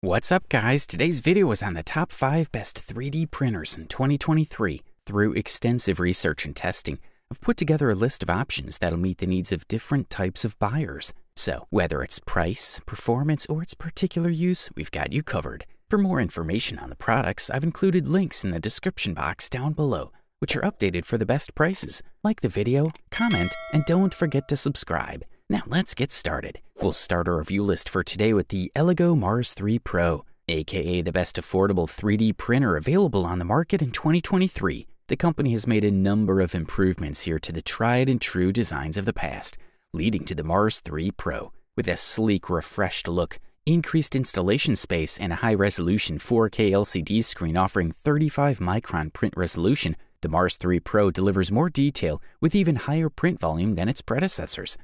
What's up, guys? Today's video is on the top 5 best 3D printers in 2023. Through extensive research and testing, I've put together a list of options that'll meet the needs of different types of buyers. So, whether it's price, performance, or its particular use, we've got you covered. For more information on the products, I've included links in the description box down below, which are updated for the best prices. Like the video, comment, and don't forget to subscribe. Now let's get started. We'll start our review list for today with the Elegoo Mars 3 Pro, aka the best affordable 3D printer available on the market in 2023. The company has made a number of improvements here to the tried and true designs of the past, leading to the Mars 3 Pro. With a sleek, refreshed look, increased installation space, and a high-resolution 4K LCD screen offering 35-micron print resolution, the Mars 3 Pro delivers more detail with even higher print volume than its predecessors.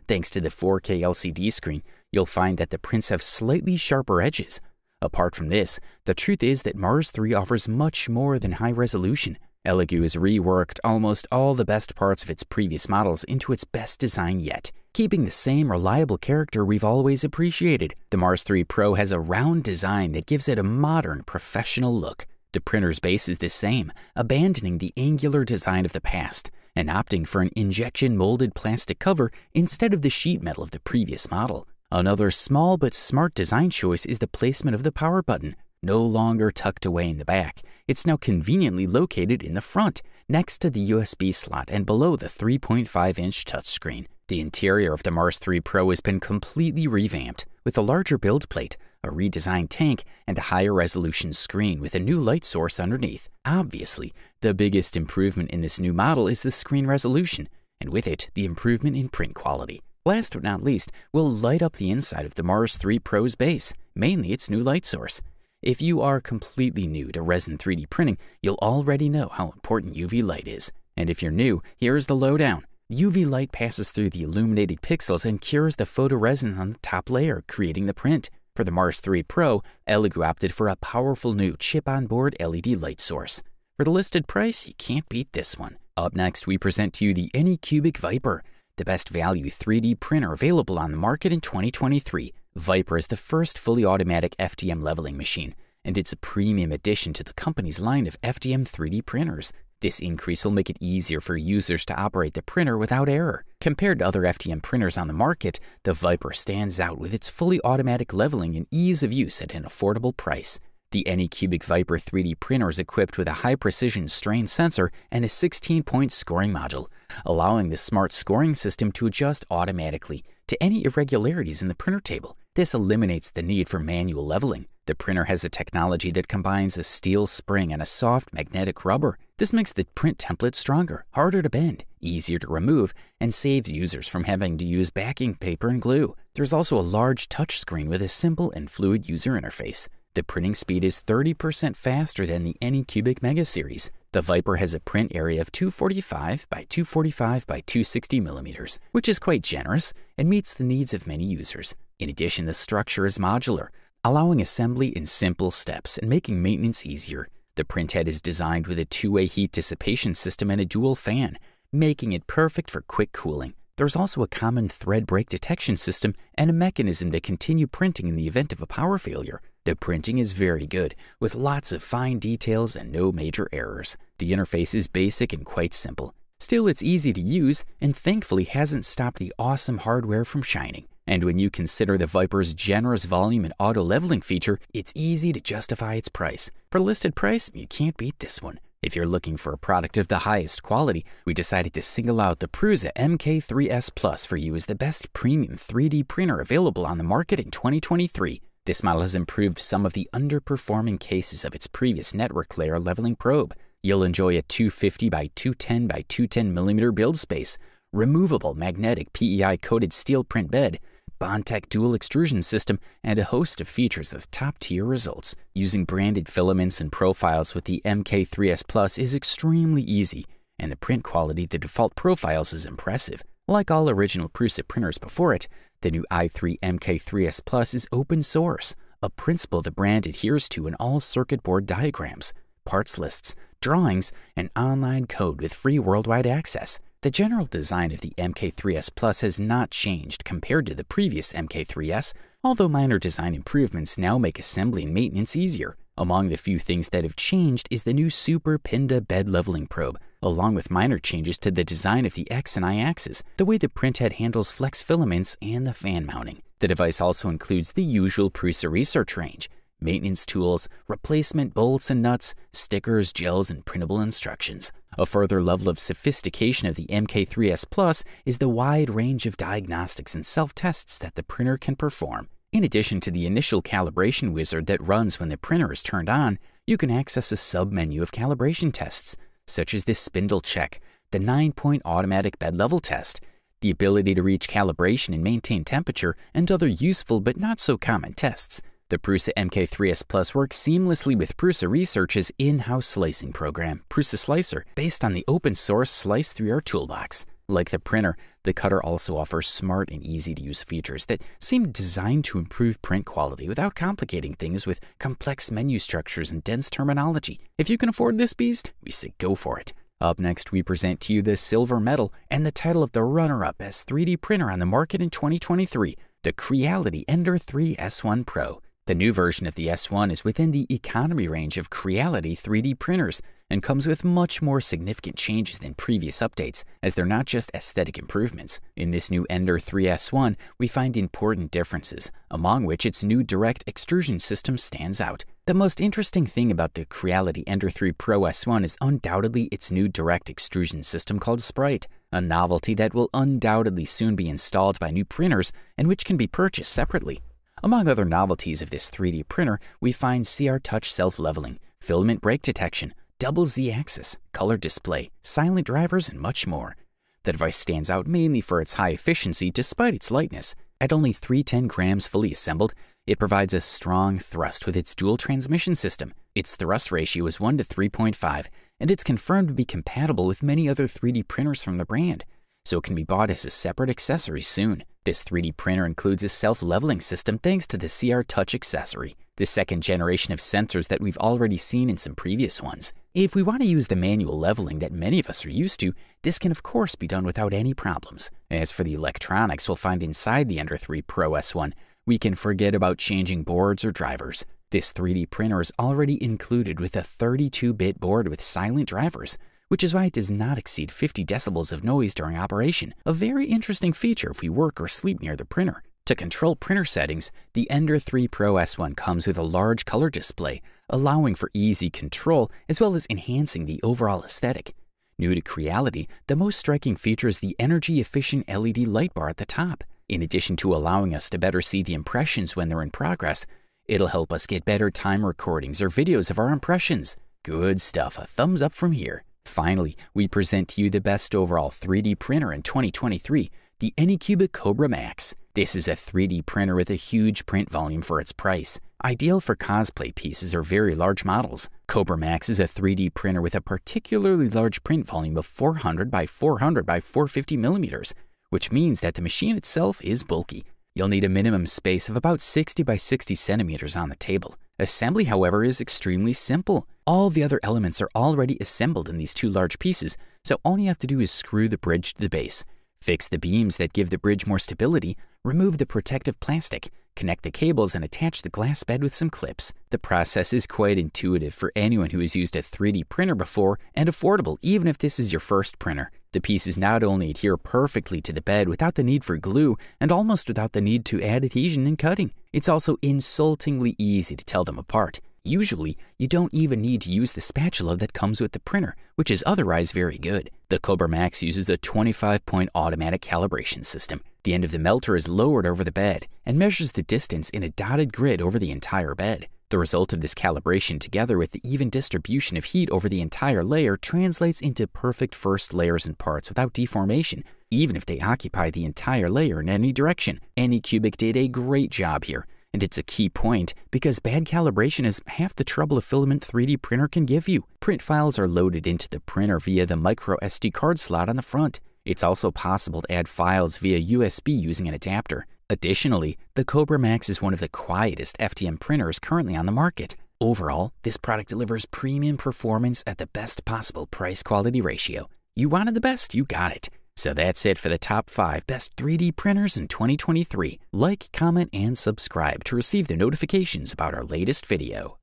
Thanks to the 4K LCD screen, you'll find that the prints have slightly sharper edges. Apart from this, the truth is that Mars 3 offers much more than high resolution. Elegoo has reworked almost all the best parts of its previous models into its best design yet, keeping the same reliable character we've always appreciated. The Mars 3 Pro has a round design that gives it a modern, professional look. The printer's base is the same, abandoning the angular design of the past and opting for an injection molded plastic cover instead of the sheet metal of the previous model. Another small but smart design choice is the placement of the power button. No longer tucked away in the back, it's now conveniently located in the front, next to the USB slot and below the 3.5-inch touchscreen. The interior of the Mars 3 Pro has been completely revamped, with a larger build plate, a redesigned tank, and a higher resolution screen with a new light source underneath. Obviously, the biggest improvement in this new model is the screen resolution, and with it, the improvement in print quality. Last but not least, we'll light up the inside of the Mars 3 Pro's base, mainly its new light source. If you are completely new to resin 3D printing, you'll already know how important UV light is. And if you're new, here's the lowdown. UV light passes through the illuminated pixels and cures the photoresin on the top layer, creating the print. For the Mars 3 Pro, Elegoo opted for a powerful new chip-on-board LED light source. For the listed price, you can't beat this one. Up next, we present to you the Anycubic Viper, the best value 3D printer available on the market in 2023. Viper is the first fully automatic FDM leveling machine, and it's a premium addition to the company's line of FDM 3D printers. This increase will make it easier for users to operate the printer without error. Compared to other FDM printers on the market, the Viper stands out with its fully automatic leveling and ease of use at an affordable price. The Anycubic Viper 3D printer is equipped with a high-precision strain sensor and a 16-point scoring module, allowing the smart scoring system to adjust automatically to any irregularities in the printer table. This eliminates the need for manual leveling. The printer has a technology that combines a steel spring and a soft magnetic rubber. This makes the print template stronger, harder to bend, easier to remove, and saves users from having to use backing paper and glue. There's also a large touchscreen with a simple and fluid user interface. The printing speed is 30% faster than the Anycubic Mega series. The Viper has a print area of 245 by 245 by 260 millimeters, which is quite generous and meets the needs of many users. In addition, the structure is modular, allowing assembly in simple steps and making maintenance easier. The printhead is designed with a two-way heat dissipation system and a dual fan, making it perfect for quick cooling. There's also a common thread break detection system and a mechanism to continue printing in the event of a power failure. The printing is very good, with lots of fine details and no major errors. The interface is basic and quite simple. Still, it's easy to use and thankfully hasn't stopped the awesome hardware from shining. And when you consider the Viper's generous volume and auto-leveling feature, it's easy to justify its price. For listed price, you can't beat this one. If you're looking for a product of the highest quality, we decided to single out the Prusa MK3S Plus for you as the best premium 3D printer available on the market in 2023. This model has improved some of the underperforming cases of its previous network layer leveling probe. You'll enjoy a 250 by 210 by 210 millimeter build space, removable magnetic PEI-coated steel print bed, Bondtech dual extrusion system, and a host of features with top-tier results. Using branded filaments and profiles with the MK3S Plus is extremely easy, and the print quality of the default profiles is impressive. Like all original Prusa printers before it, the new i3 MK3S Plus is open source, a principle the brand adheres to in all circuit board diagrams, parts lists, drawings, and online code with free worldwide access. The general design of the MK3S Plus has not changed compared to the previous MK3S, although minor design improvements now make assembly and maintenance easier. Among the few things that have changed is the new Super Pinda bed leveling probe, along with minor changes to the design of the X and Y axis, the way the printhead handles flex filaments, and the fan mounting. The device also includes the usual Prusa research range, maintenance tools, replacement bolts and nuts, stickers, gels, and printable instructions. A further level of sophistication of the MK3S Plus is the wide range of diagnostics and self-tests that the printer can perform. In addition to the initial calibration wizard that runs when the printer is turned on, you can access a sub-menu of calibration tests, such as the spindle check, the 9-point automatic bed level test, the ability to reach calibration and maintain temperature, and other useful but not so common tests. The Prusa MK3S Plus works seamlessly with Prusa Research's in-house slicing program, Prusa Slicer, based on the open-source Slice 3R toolbox. Like the printer, the cutter also offers smart and easy-to-use features that seem designed to improve print quality without complicating things with complex menu structures and dense terminology. If you can afford this beast, we say go for it. Up next, we present to you the silver medal and the title of the runner-up best 3D printer on the market in 2023, the Creality Ender 3 S1 Pro. The new version of the S1 is within the economy range of Creality 3D printers and comes with much more significant changes than previous updates, as they're not just aesthetic improvements. In this new Ender 3 S1, we find important differences, among which its new direct extrusion system stands out. The most interesting thing about the Creality Ender 3 Pro S1 is undoubtedly its new direct extrusion system called Sprite, a novelty that will undoubtedly soon be installed by new printers and which can be purchased separately. Among other novelties of this 3D printer, we find CR Touch self-leveling, filament break detection, double Z-axis, color display, silent drivers, and much more. The device stands out mainly for its high efficiency despite its lightness. At only 310 grams fully assembled, it provides a strong thrust with its dual transmission system. Its thrust ratio is 1 to 3.5, and it's confirmed to be compatible with many other 3D printers from the brand, so it can be bought as a separate accessory soon. This 3D printer includes a self-leveling system thanks to the CR Touch accessory, the second generation of sensors that we've already seen in some previous ones. If we want to use the manual leveling that many of us are used to, this can of course be done without any problems. As for the electronics we'll find inside the Ender 3 Pro S1, we can forget about changing boards or drivers. This 3D printer is already included with a 32-bit board with silent drivers, which is why it does not exceed 50 decibels of noise during operation, a very interesting feature if we work or sleep near the printer. To control printer settings, the Ender 3 Pro S1 comes with a large color display, allowing for easy control as well as enhancing the overall aesthetic. New to Creality, the most striking feature is the energy-efficient LED light bar at the top. In addition to allowing us to better see the impressions when they're in progress, it'll help us get better time recordings or videos of our impressions. Good stuff, a thumbs up from here. Finally, we present to you the best overall 3D printer in 2023, the Anycubic Kobra Max. This is a 3D printer with a huge print volume for its price, ideal for cosplay pieces or very large models. Kobra Max is a 3D printer with a particularly large print volume of 400 by 400 by 450 millimeters, which means that the machine itself is bulky. You'll need a minimum space of about 60 by 60 centimeters on the table. Assembly, however, is extremely simple. All the other elements are already assembled in these two large pieces, so all you have to do is screw the bridge to the base, fix the beams that give the bridge more stability, remove the protective plastic, connect the cables, and attach the glass bed with some clips. The process is quite intuitive for anyone who has used a 3D printer before and affordable even if this is your first printer. The pieces not only adhere perfectly to the bed without the need for glue and almost without the need to add adhesion and cutting, it's also insultingly easy to tell them apart. Usually, you don't even need to use the spatula that comes with the printer, which is otherwise very good. The Kobra Max uses a 25-point automatic calibration system. The end of the melter is lowered over the bed and measures the distance in a dotted grid over the entire bed. The result of this calibration, together with the even distribution of heat over the entire layer, translates into perfect first layers and parts without deformation, even if they occupy the entire layer in any direction. Anycubic did a great job here. And it's a key point because bad calibration is half the trouble a filament 3D printer can give you. Print files are loaded into the printer via the micro SD card slot on the front. It's also possible to add files via USB using an adapter. Additionally, the Kobra Max is one of the quietest FDM printers currently on the market. Overall, this product delivers premium performance at the best possible price-quality ratio. You wanted the best, you got it. So that's it for the top 5 best 3D printers in 2023. Like, comment, and subscribe to receive the notifications about our latest video.